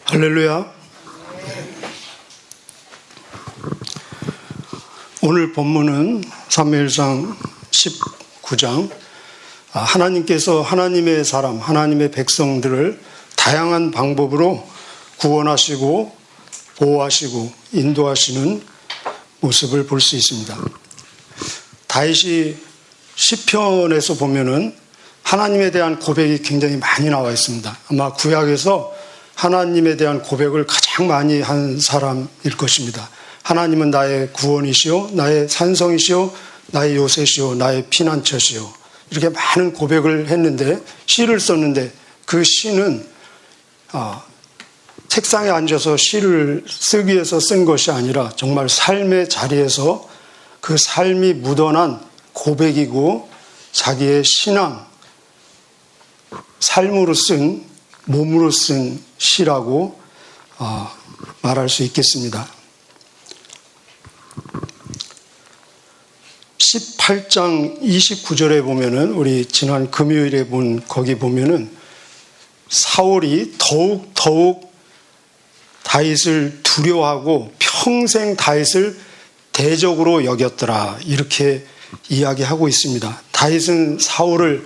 할렐루야. 오늘 본문은 사무엘상 19장. 하나님께서 하나님의 사람, 하나님의 백성들을 다양한 방법으로 구원하시고 보호하시고 인도하시는 모습을 볼 수 있습니다. 다윗이 시편에서 보면은 하나님에 대한 고백이 굉장히 많이 나와 있습니다. 아마 구약에서 하나님에 대한 고백을 가장 많이 한 사람일 것입니다. 하나님은 나의 구원이시오, 나의 산성이시오, 나의 요새시오, 나의 피난처시오. 이렇게 많은 고백을 했는데, 시를 썼는데, 그 시는 책상에 앉아서 시를 쓰기 위해서 쓴 것이 아니라 정말 삶의 자리에서 그 삶이 묻어난 고백이고 자기의 신앙, 삶으로 쓴, 몸으로 쓴 시라고 말할 수 있겠습니다. 18장 29절에 보면은, 우리 지난 금요일에 본 거기 보면은 사울이 더욱 다윗을 두려워하고 평생 다윗을 대적으로 여겼더라, 이렇게 이야기하고 있습니다. 다윗은 사울을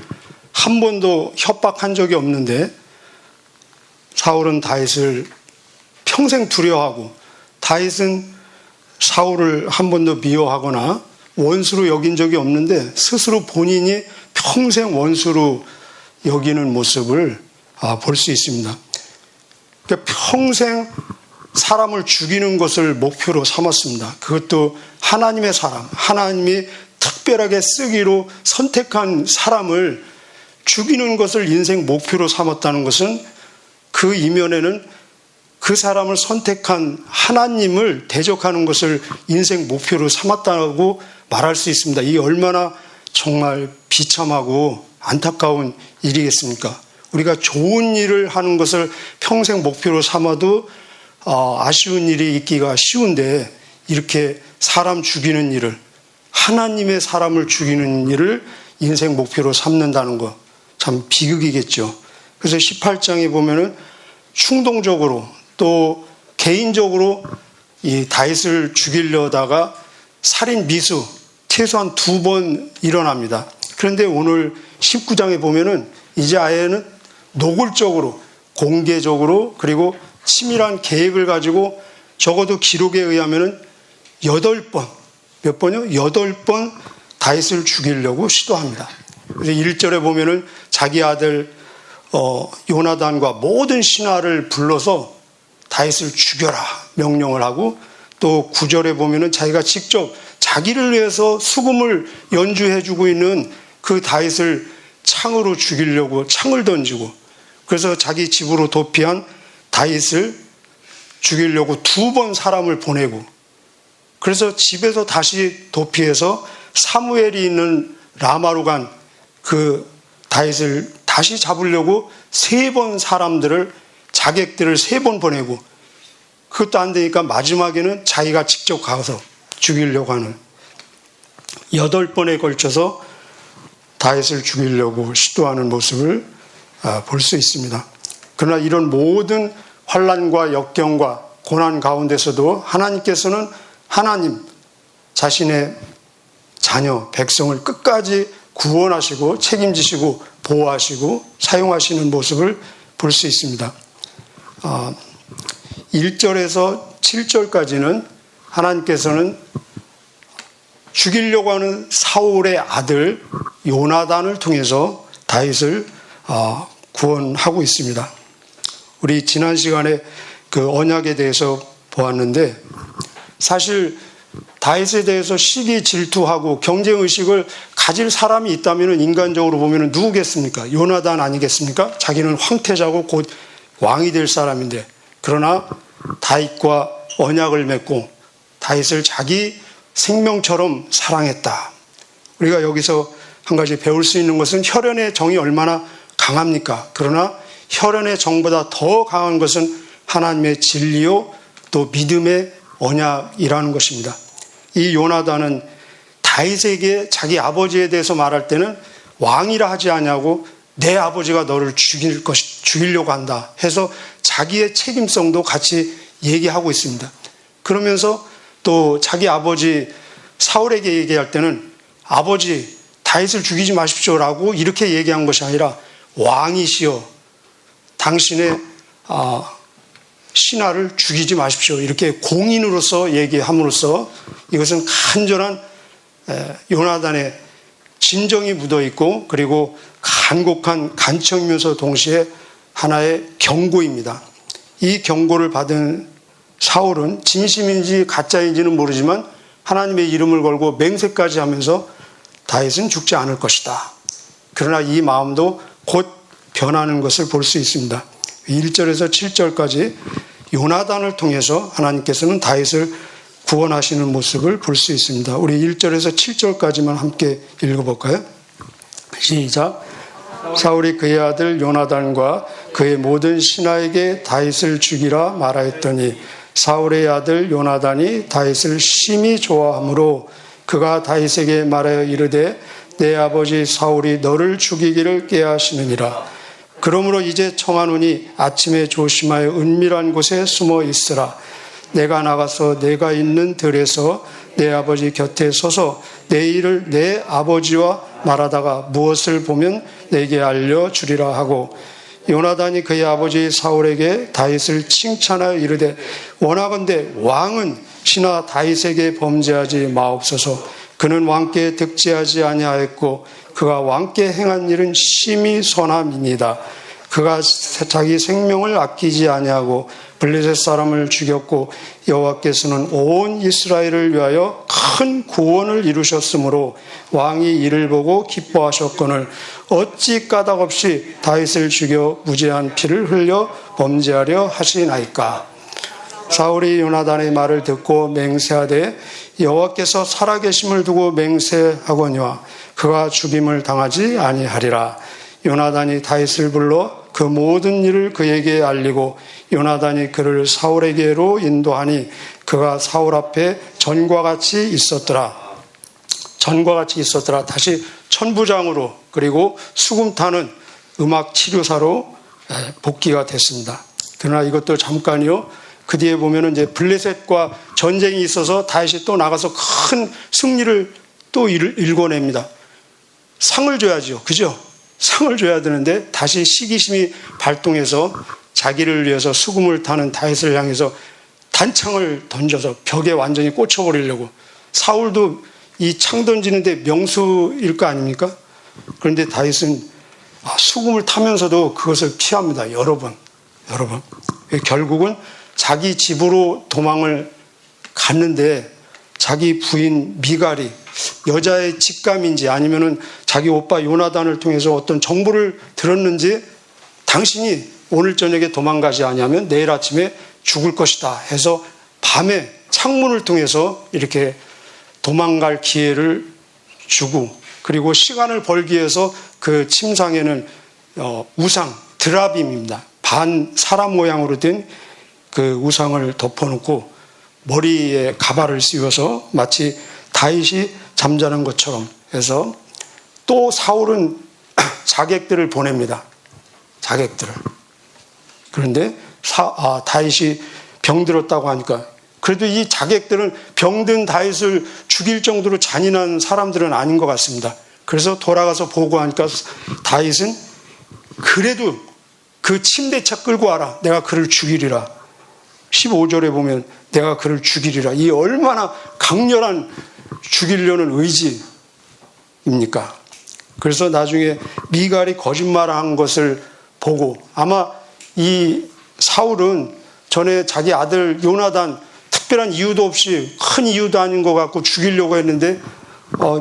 한 번도 협박한 적이 없는데 사울은 다윗을 평생 두려워하고, 다윗은 사울을 한 번도 미워하거나 원수로 여긴 적이 없는데 스스로 본인이 평생 원수로 여기는 모습을 볼 수 있습니다. 그러니까 평생 사람을 죽이는 것을 목표로 삼았습니다. 그것도 하나님의 사람, 하나님이 특별하게 쓰기로 선택한 사람을 죽이는 것을 인생 목표로 삼았다는 것은, 그 이면에는 그 사람을 선택한 하나님을 대적하는 것을 인생 목표로 삼았다고 말할 수 있습니다. 이게 얼마나 정말 비참하고 안타까운 일이겠습니까? 우리가 좋은 일을 하는 것을 평생 목표로 삼아도 아쉬운 일이 있기가 쉬운데, 이렇게 사람 죽이는 일을, 하나님의 사람을 죽이는 일을 인생 목표로 삼는다는 거 참 비극이겠죠. 그래서 18장에 보면은 충동적으로 또 개인적으로 이 다윗을 죽이려다가 살인 미수 최소한 2번 일어납니다. 그런데 오늘 19장에 보면은 이제 아예는 노골적으로, 공개적으로, 그리고 치밀한 계획을 가지고 적어도 기록에 의하면은 8번, 몇 번이요? 8번 다윗을 죽이려고 시도합니다. 그래서 1절에 보면은 자기 아들 요나단과 모든 신하를 불러서 다윗을 죽여라 명령을 하고, 또 9절에 보면은 자기가 직접 자기를 위해서 수금을 연주해주고 있는 그 다윗을 창으로 죽이려고 창을 던지고, 그래서 자기 집으로 도피한 다윗을 죽이려고 2번 사람을 보내고, 그래서 집에서 다시 도피해서 사무엘이 있는 라마로 간 그 다윗을 다시 잡으려고 3번 사람들을, 자객들을 3번 보내고, 그것도 안 되니까 마지막에는 자기가 직접 가서 죽이려고 하는, 8번에 걸쳐서 다윗을 죽이려고 시도하는 모습을 볼 수 있습니다. 그러나 이런 모든 환난과 역경과 고난 가운데서도 하나님께서는 하나님 자신의 자녀, 백성을 끝까지 구원하시고 책임지시고 보호하시고 사용하시는 모습을 볼 수 있습니다. 1절에서 7절까지는 하나님께서는 죽이려고 하는 사울의 아들 요나단을 통해서 다윗을 구원하고 있습니다. 우리 지난 시간에 그 언약에 대해서 보았는데, 사실 다윗에 대해서 시기 질투하고 경쟁의식을 가질 사람이 있다면 인간적으로 보면 누구겠습니까? 요나단 아니겠습니까? 자기는 황태자고 곧 왕이 될 사람인데, 그러나 다윗과 언약을 맺고 다윗을 자기 생명처럼 사랑했다. 우리가 여기서 한 가지 배울 수 있는 것은 혈연의 정이 얼마나 강합니까? 그러나 혈연의 정보다 더 강한 것은 하나님의 진리요 또 믿음의 언약이라는 것입니다. 이 요나단은 다윗에게 자기 아버지에 대해서 말할 때는 왕이라 하지 않냐고 내 아버지가 너를 죽이려고 한다 해서 자기의 책임성도 같이 얘기하고 있습니다. 그러면서 또 자기 아버지 사울에게 얘기할 때는 아버지 다윗을 죽이지 마십시오라고 이렇게 얘기한 것이 아니라 왕이시여 당신의 신하를 죽이지 마십시오. 이렇게 공인으로서 얘기함으로써 이것은 간절한 요나단의 진정이 묻어있고 그리고 간곡한 간청이면서 동시에 하나의 경고입니다. 이 경고를 받은 사울은 진심인지 가짜인지는 모르지만 하나님의 이름을 걸고 맹세까지 하면서 다윗은 죽지 않을 것이다. 그러나 이 마음도 곧 변하는 것을 볼 수 있습니다. 1절에서 7절까지 요나단을 통해서 하나님께서는 다윗을 구원하시는 모습을 볼 수 있습니다. 우리 1절에서 7절까지만 함께 읽어볼까요? 시작. 사울이 그의 아들 요나단과 그의 모든 신하에게 다윗을 죽이라 말하였더니 사울의 아들 요나단이 다윗을 심히 좋아하므로 그가 다윗에게 말하여 이르되 내 아버지 사울이 너를 죽이기를 꾀하시느니라. 그러므로 이제 청하노니 아침에 조심하여 은밀한 곳에 숨어 있으라. 내가 나가서 내가 있는 들에서 내 아버지 곁에 서서 내 일을 내 아버지와 말하다가 무엇을 보면 내게 알려주리라 하고 요나단이 그의 아버지 사울에게 다윗을 칭찬하여 이르되 원하건대 왕은 신하 다윗에게 범죄하지 마옵소서. 그는 왕께 득지하지 아니하였고 그가 왕께 행한 일은 심히 선함이니이다. 그가 자기 생명을 아끼지 아니하고 블레셋 사람을 죽였고 여호와께서는 온 이스라엘을 위하여 큰 구원을 이루셨으므로 왕이 이를 보고 기뻐하셨거늘 어찌 까닭없이 다윗을 죽여 무죄한 피를 흘려 범죄하려 하시나이까. 사울이 요나단의 말을 듣고 맹세하되 여호와께서 살아계심을 두고 맹세하거니와 그가 죽임을 당하지 아니하리라. 요나단이 다윗을 불러 그 모든 일을 그에게 알리고 요나단이 그를 사울에게로 인도하니 그가 사울 앞에 전과 같이 있었더라. 전과 같이 있었더라. 다시 천부장으로 그리고 수금 타는 음악 치료사로 복귀가 됐습니다. 그러나 이것도 잠깐이요. 그 뒤에 보면은 이제 블레셋과 전쟁이 있어서 다윗이 또 나가서 큰 승리를 또 일궈냅니다. 상을 줘야죠. 그죠? 상을 줘야 되는데 다시 시기심이 발동해서 자기를 위해서 수금을 타는 다윗을 향해서 단창을 던져서 벽에 완전히 꽂혀버리려고. 사울도 이 창 던지는데 명수일 거 아닙니까? 그런데 다윗은 수금을 타면서도 그것을 피합니다. 여러 번. 결국은 자기 집으로 도망을 갔는데 자기 부인 미갈이 여자의 직감인지 아니면은 자기 오빠 요나단을 통해서 어떤 정보를 들었는지 당신이 오늘 저녁에 도망가지 아니하면 내일 아침에 죽을 것이다 해서 밤에 창문을 통해서 이렇게 도망갈 기회를 주고 그리고 시간을 벌기 위해서 그 침상에는 우상 드라빔입니다. 반 사람 모양으로 된 그 우상을 덮어놓고 머리에 가발을 씌워서 마치 다윗이 잠자는 것처럼 해서 또 사울은 자객들을 보냅니다. 자객들을. 그런데 다윗이 병들었다고 하니까 그래도 이 자객들은 병든 다윗을 죽일 정도로 잔인한 사람들은 아닌 것 같습니다. 그래서 돌아가서 보고하니까 다윗은 그래도 그 침대차 끌고 와라. 내가 그를 죽이리라. 15절에 보면 내가 그를 죽이리라. 이 얼마나 강렬한 죽이려는 의지입니까? 그래서 나중에 미갈이 거짓말한 것을 보고 아마 이 사울은 전에 자기 아들 요나단 특별한 이유도 없이 큰 이유도 아닌 것 같고 죽이려고 했는데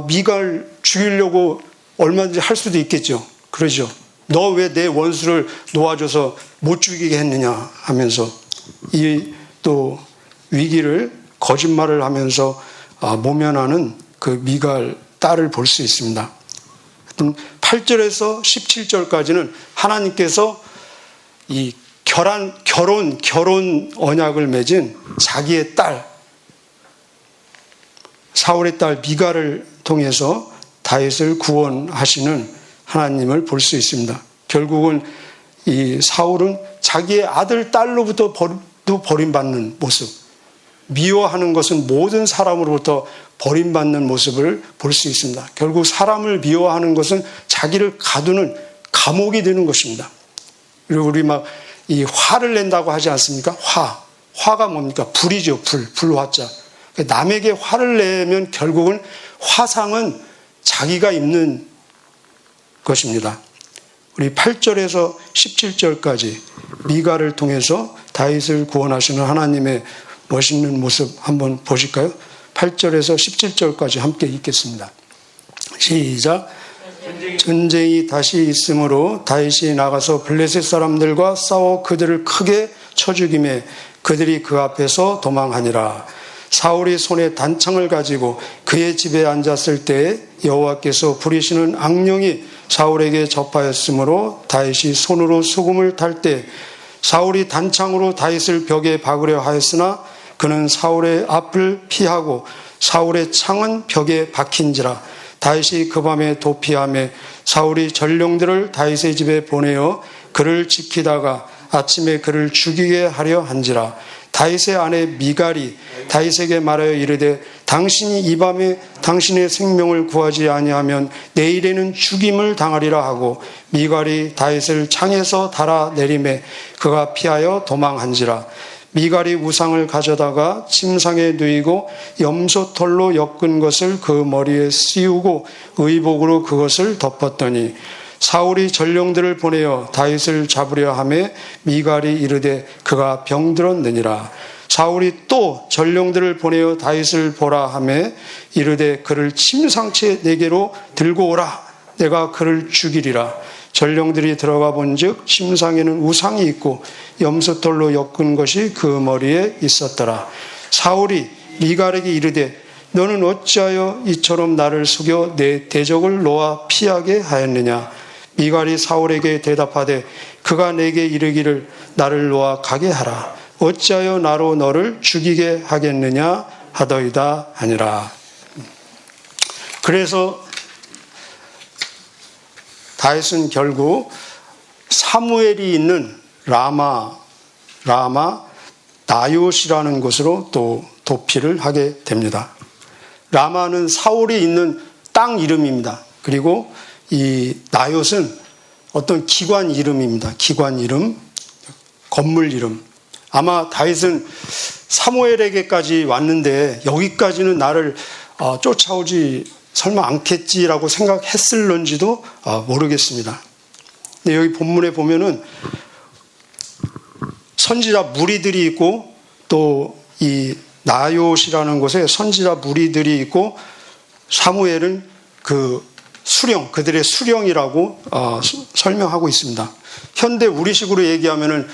미갈 죽이려고 얼마든지 할 수도 있겠죠. 그러죠. 너 왜 내 원수를 놓아줘서 못 죽이게 했느냐 하면서 이 또 위기를 거짓말을 하면서 모면하는 그 미갈 딸을 볼 수 있습니다. 8절에서 17절까지는 하나님께서 이 결혼 언약을 맺은 자기의 딸 사울의 딸 미갈을 통해서 다윗을 구원하시는 하나님을 볼 수 있습니다. 결국은 이 사울은 자기의 아들, 딸로부터 버림받는 모습, 미워하는 것은 모든 사람으로부터 버림받는 모습을 볼 수 있습니다. 결국 사람을 미워하는 것은 자기를 가두는 감옥이 되는 것입니다. 그리고 우리 막 이 화를 낸다고 하지 않습니까? 화가 뭡니까? 불이죠. 불화자. 남에게 화를 내면 결국은 화상은 자기가 입는 것입니다. 우리 8절에서 17절까지 미가를 통해서 다윗을 구원하시는 하나님의 멋있는 모습 한번 보실까요? 8절에서 17절까지 함께 읽겠습니다. 시작. 전쟁이 다시 있으므로 다윗이 나가서 블레셋 사람들과 싸워 그들을 크게 쳐 죽이매 그들이 그 앞에서 도망하니라. 사울이 손에 단창을 가지고 그의 집에 앉았을 때에 여호와께서 부리시는 악령이 사울에게 접하였으므로 다윗이 손으로 수금을 탈 때 사울이 단창으로 다윗을 벽에 박으려 하였으나 그는 사울의 앞을 피하고 사울의 창은 벽에 박힌지라. 다윗이 그 밤에 도피하매 사울이 전령들을 다윗의 집에 보내어 그를 지키다가 아침에 그를 죽이게 하려 한지라. 다윗의 아내 미갈이 다윗에게 말하여 이르되 당신이 이 밤에 당신의 생명을 구하지 아니하면 내일에는 죽임을 당하리라 하고 미갈이 다윗을 창에서 달아 내리매 그가 피하여 도망한지라. 미갈이 우상을 가져다가 침상에 누이고 염소털로 엮은 것을 그 머리에 씌우고 의복으로 그것을 덮었더니 사울이 전령들을 보내어 다윗을 잡으려 하매 미갈이 이르되 그가 병들었느니라. 사울이 또 전령들을 보내어 다윗을 보라 하매 이르되 그를 침상채 내게로 들고 오라. 내가 그를 죽이리라. 전령들이 들어가 본즉 침상에는 우상이 있고 염소털로 엮은 것이 그 머리에 있었더라. 사울이 미갈에게 이르되 너는 어찌하여 이처럼 나를 속여 내 대적을 놓아 피하게 하였느냐. 미갈이 사울에게 대답하되 그가 내게 이르기를 나를 놓아 가게 하라. 어찌하여 나로 너를 죽이게 하겠느냐 하더이다 하니라. 그래서 다윗은 결국 사무엘이 있는 라마 나요시라는 곳으로 또 도피를 하게 됩니다. 라마는 사울이 있는 땅 이름입니다. 그리고 이 나요스는 어떤 기관 이름입니다. 기관 이름, 건물 이름. 아마 다윗은 사무엘에게까지 왔는데 여기까지는 나를 쫓아오지 설마 않겠지라고 생각했을런지도 모르겠습니다. 근데 여기 본문에 보면은 선지자 무리들이 있고 또 이 나요시라는 곳에 선지자 무리들이 있고 사무엘은 그 수령, 그들의 수령이라고 설명하고 있습니다. 현대 우리식으로 얘기하면은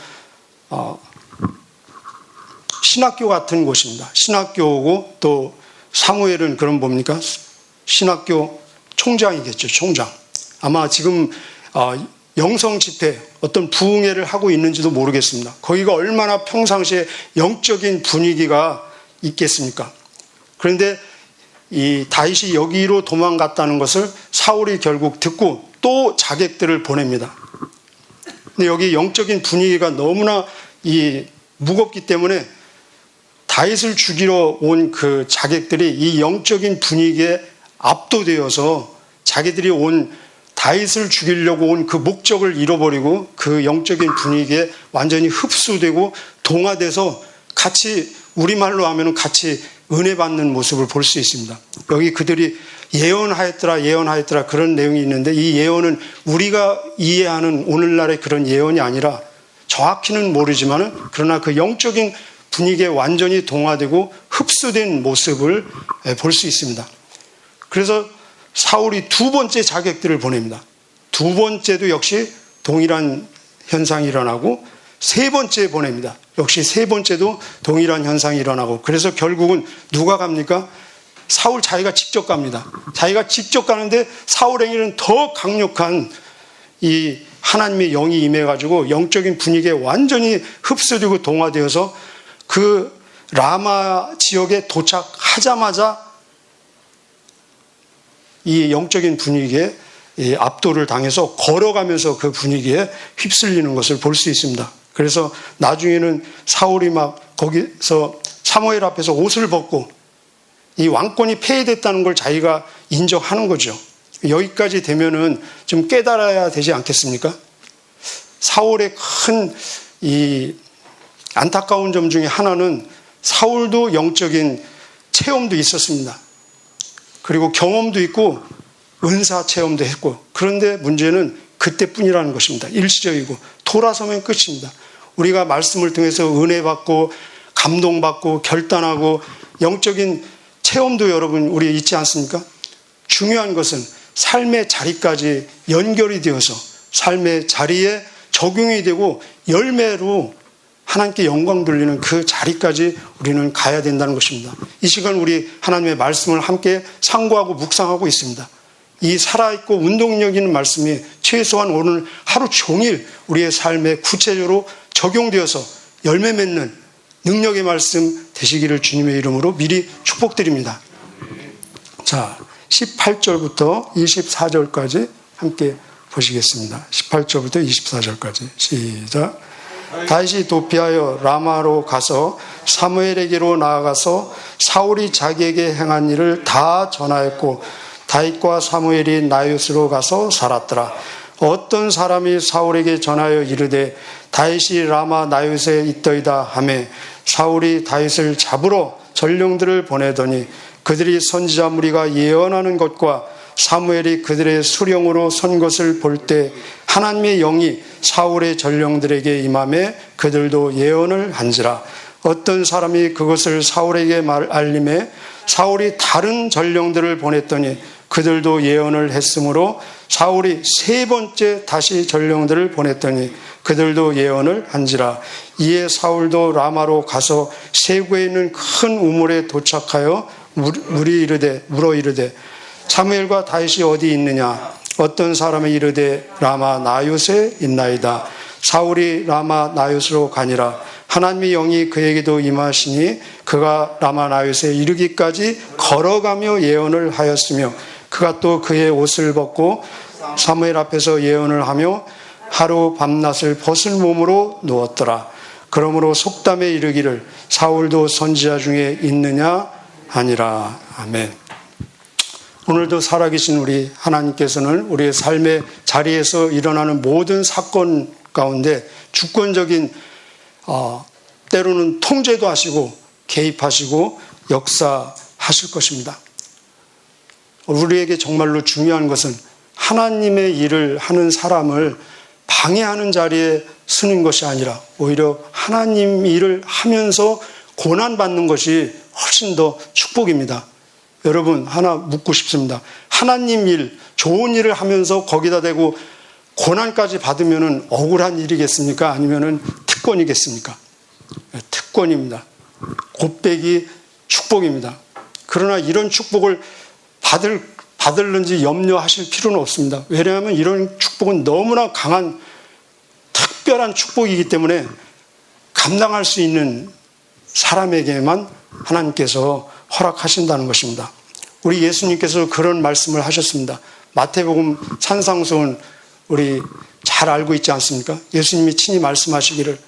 신학교 같은 곳입니다. 신학교고 또 사무엘은 그럼 뭡니까? 신학교 총장이겠죠. 총장. 아마 지금 영성 집회 어떤 부흥회를 하고 있는지도 모르겠습니다. 거기가 얼마나 평상시에 영적인 분위기가 있겠습니까? 그런데 이 다윗이 여기로 도망갔다는 것을 사울이 결국 듣고 또 자객들을 보냅니다. 근데 여기 영적인 분위기가 너무나 무겁기 때문에 다윗을 죽이러 온 그 자객들이 이 영적인 분위기에 압도되어서 자기들이 다윗을 죽이려고 온 그 목적을 잃어버리고 그 영적인 분위기에 완전히 흡수되고 동화돼서 같이 우리말로 하면 같이 은혜 받는 모습을 볼 수 있습니다. 여기 그들이 예언하였더라 그런 내용이 있는데 이 예언은 우리가 이해하는 오늘날의 그런 예언이 아니라 정확히는 모르지만 그러나 그 영적인 분위기에 완전히 동화되고 흡수된 모습을 볼 수 있습니다. 그래서 사울이 두 번째 자객들을 보냅니다. 두 번째도 역시 동일한 현상이 일어나고 세 번째 보냅니다. 역시 세 번째도 동일한 현상이 일어나고 그래서 결국은 누가 갑니까? 사울 자기가 직접 갑니다. 자기가 직접 가는데 사울에게는 더 강력한 이 하나님의 영이 임해가지고 영적인 분위기에 완전히 흡수되고 동화되어서 그 라마 지역에 도착하자마자 이 영적인 분위기에 압도를 당해서 걸어가면서 그 분위기에 휩쓸리는 것을 볼 수 있습니다. 그래서 나중에는 사울이 막 거기서 사무엘 앞에서 옷을 벗고 이 왕권이 폐해됐다는 걸 자기가 인정하는 거죠. 여기까지 되면은 좀 깨달아야 되지 않겠습니까? 사울의 큰 이 안타까운 점 중에 하나는 사울도 영적인 체험도 있었습니다. 그리고 경험도 있고 은사 체험도 했고, 그런데 문제는 그때뿐이라는 것입니다. 일시적이고 돌아서면 끝입니다. 우리가 말씀을 통해서 은혜 받고 감동받고 결단하고 영적인 체험도 여러분 우리 있지 않습니까? 중요한 것은 삶의 자리까지 연결이 되어서 삶의 자리에 적용이 되고 열매로 하나님께 영광 돌리는 그 자리까지 우리는 가야 된다는 것입니다. 이 시간 우리 하나님의 말씀을 함께 상고하고 묵상하고 있습니다. 이 살아있고 운동력 있는 말씀이 최소한 오늘 하루 종일 우리의 삶에 구체적으로 적용되어서 열매 맺는 능력의 말씀 되시기를 주님의 이름으로 미리 축복드립니다. 자, 18절부터 24절까지 함께 보시겠습니다. 18절부터 24절까지 시작. 다윗이 도피하여 라마로 가서 사무엘에게로 나아가서 사울이 자기에게 행한 일을 다 전하였고 다윗과 사무엘이 나요스로 가서 살았더라. 어떤 사람이 사울에게 전하여 이르되 다윗이 라마 나요스에 있더이다 하매 사울이 다윗을 잡으러 전령들을 보내더니 그들이 선지자 무리가 예언하는 것과 사무엘이 그들의 수령으로 선 것을 볼 때 하나님의 영이 사울의 전령들에게 임하매 그들도 예언을 한지라. 어떤 사람이 그것을 사울에게 알림해 사울이 다른 전령들을 보냈더니 그들도 예언을 했으므로 사울이 세 번째 다시 전령들을 보냈더니 그들도 예언을 한지라. 이에 사울도 라마로 가서 세구에 있는 큰 우물에 도착하여 물어 이르되 사무엘과 다윗이 어디 있느냐? 어떤 사람이 이르되 라마 나요스에 있나이다. 사울이 라마 나요스로 가니라. 하나님의 영이 그에게도 임하시니 그가 라마 나요스에 이르기까지 걸어가며 예언을 하였으며 그가 또 그의 옷을 벗고 사무엘 앞에서 예언을 하며 하루 밤낮을 벗은 몸으로 누웠더라. 그러므로 속담에 이르기를 사울도 선지자 중에 있느냐 아니라. 아멘. 오늘도 살아계신 우리 하나님께서는 우리의 삶의 자리에서 일어나는 모든 사건 가운데 주권적인 때로는 통제도 하시고 개입하시고 역사하실 것입니다. 우리에게 정말로 중요한 것은 하나님의 일을 하는 사람을 방해하는 자리에 서는 것이 아니라 오히려 하나님 일을 하면서 고난받는 것이 훨씬 더 축복입니다. 여러분 하나 묻고 싶습니다. 하나님 일, 좋은 일을 하면서 거기다 대고 고난까지 받으면 억울한 일이겠습니까? 아니면 특권이겠습니까? 특권입니다. 곱빼기 축복입니다. 그러나 이런 축복을 받을는지 염려하실 필요는 없습니다. 왜냐하면 이런 축복은 너무나 강한 특별한 축복이기 때문에 감당할 수 있는 사람에게만 하나님께서 허락하신다는 것입니다. 우리 예수님께서 그런 말씀을 하셨습니다. 마태복음 산상수훈 우리 잘 알고 있지 않습니까? 예수님이 친히 말씀하시기를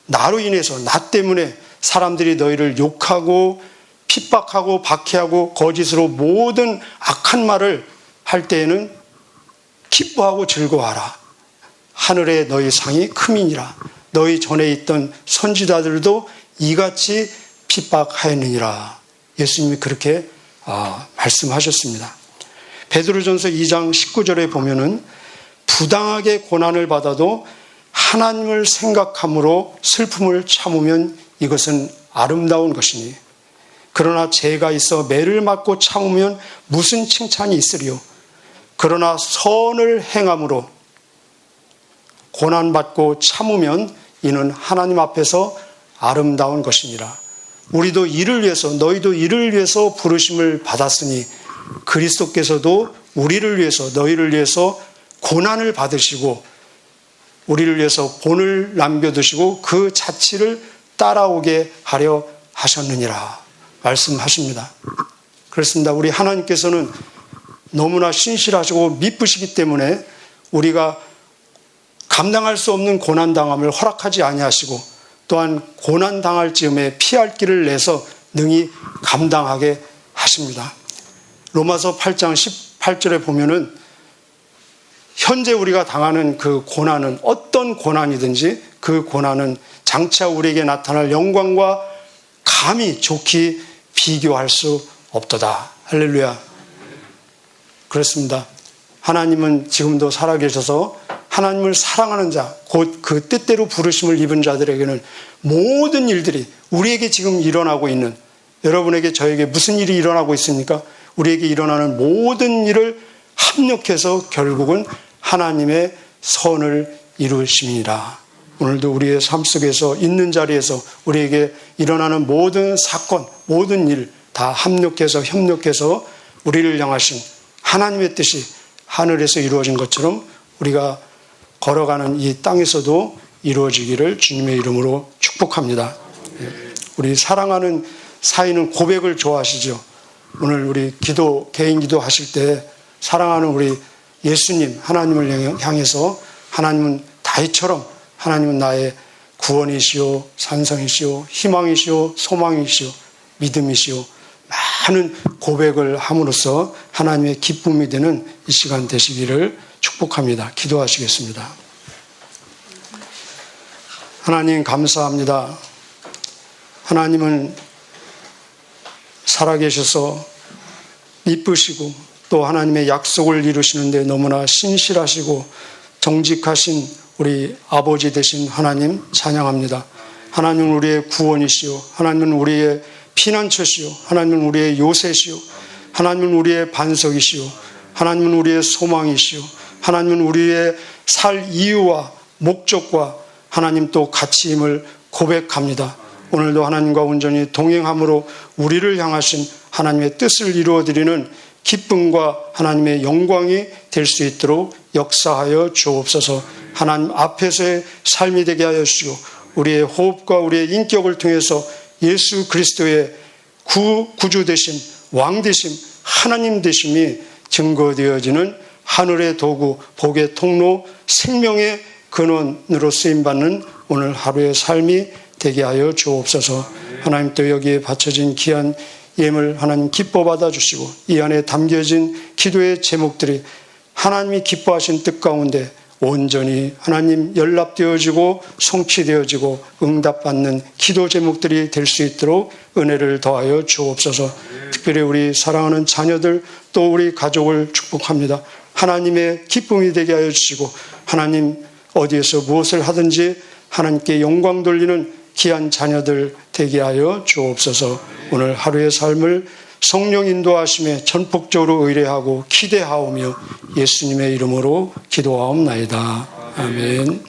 나로 인해서 나 때문에 사람들이 너희를 욕하고 핍박하고 박해하고 거짓으로 모든 악한 말을 할 때에는 기뻐하고 즐거워하라. 하늘에 너희 상이 크미니라. 너희 전에 있던 선지자들도 이같이 핍박하였느니라. 예수님이 그렇게 말씀하셨습니다. 베드로전서 2장 19절에 보면은 부당하게 고난을 받아도 하나님을 생각함으로 슬픔을 참으면 이것은 아름다운 것이니 그러나 죄가 있어 매를 맞고 참으면 무슨 칭찬이 있으리요. 그러나 선을 행함으로 고난받고 참으면 이는 하나님 앞에서 아름다운 것이니라. 우리도 이를 위해서 너희도 이를 위해서 부르심을 받았으니 그리스도께서도 우리를 위해서 너희를 위해서 고난을 받으시고 우리를 위해서 본을 남겨두시고 그 자취를 따라오게 하려 하셨느니라 말씀하십니다. 그렇습니다. 우리 하나님께서는 너무나 신실하시고 미쁘시기 때문에 우리가 감당할 수 없는 고난당함을 허락하지 아니하시고 또한 고난당할 즈음에 피할 길을 내서 능히 감당하게 하십니다. 로마서 8장 18절에 보면은 현재 우리가 당하는 그 고난은 어떤 고난이든지 그 고난은 장차 우리에게 나타날 영광과 감히 좋게 비교할 수 없도다. 할렐루야. 그렇습니다. 하나님은 지금도 살아계셔서 하나님을 사랑하는 자, 곧 그 뜻대로 부르심을 입은 자들에게는 모든 일들이 우리에게 지금 일어나고 있는, 여러분에게 저에게 무슨 일이 일어나고 있습니까? 우리에게 일어나는 모든 일을 합력해서 결국은 하나님의 선을 이루심이니라. 오늘도 우리의 삶 속에서 있는 자리에서 우리에게 일어나는 모든 사건, 모든 일 다 합력해서 협력해서 우리를 향하신 하나님의 뜻이 하늘에서 이루어진 것처럼 우리가 걸어가는 이 땅에서도 이루어지기를 주님의 이름으로 축복합니다. 우리 사랑하는 사이는 고백을 좋아하시죠. 오늘 우리 개인 기도 하실 때 사랑하는 우리 예수님, 하나님을 향해서 하나님은 다윗처럼 하나님은 나의 구원이시오, 산성이시오, 희망이시오, 소망이시오, 믿음이시오, 많은 고백을 함으로써 하나님의 기쁨이 되는 이 시간 되시기를 축복합니다. 기도하시겠습니다. 하나님 감사합니다. 하나님은 살아계셔서 이쁘시고 또 하나님의 약속을 이루시는데 너무나 신실하시고 정직하신 우리 아버지 되신 하나님 찬양합니다. 하나님은 우리의 구원이시오, 하나님은 우리의 피난처시오, 하나님은 우리의 요새시오, 하나님은 우리의 반석이시오, 하나님은 우리의 소망이시오, 하나님은 우리의 살 이유와 목적과 하나님 또 가치임을 고백합니다. 오늘도 하나님과 온전히 동행함으로 우리를 향하신 하나님의 뜻을 이루어드리는 기쁨과 하나님의 영광이 될 수 있도록 역사하여 주옵소서. 하나님 앞에서의 삶이 되게 하여 주시고 우리의 호흡과 우리의 인격을 통해서 예수 그리스도의 구주 되심, 왕 되심, 하나님 되심이 증거되어지는 하늘의 도구, 복의 통로, 생명의 근원으로 쓰임받는 오늘 하루의 삶이 되게 하여 주옵소서. 하나님 또 여기에 바쳐진 귀한 예물 하나님 기뻐 받아주시고 이 안에 담겨진 기도의 제목들이 하나님이 기뻐하신 뜻 가운데 온전히 하나님 연락되어지고 성취되어지고 응답받는 기도 제목들이 될 수 있도록 은혜를 더하여 주옵소서. 특별히 우리 사랑하는 자녀들 또 우리 가족을 축복합니다. 하나님의 기쁨이 되게 하여 주시고 하나님 어디에서 무엇을 하든지 하나님께 영광 돌리는 귀한 자녀들 되게 하여 주옵소서. 오늘 하루의 삶을 성령 인도하심에 전폭적으로 의뢰하고 기대하오며 예수님의 이름으로 기도하옵나이다. 아멘.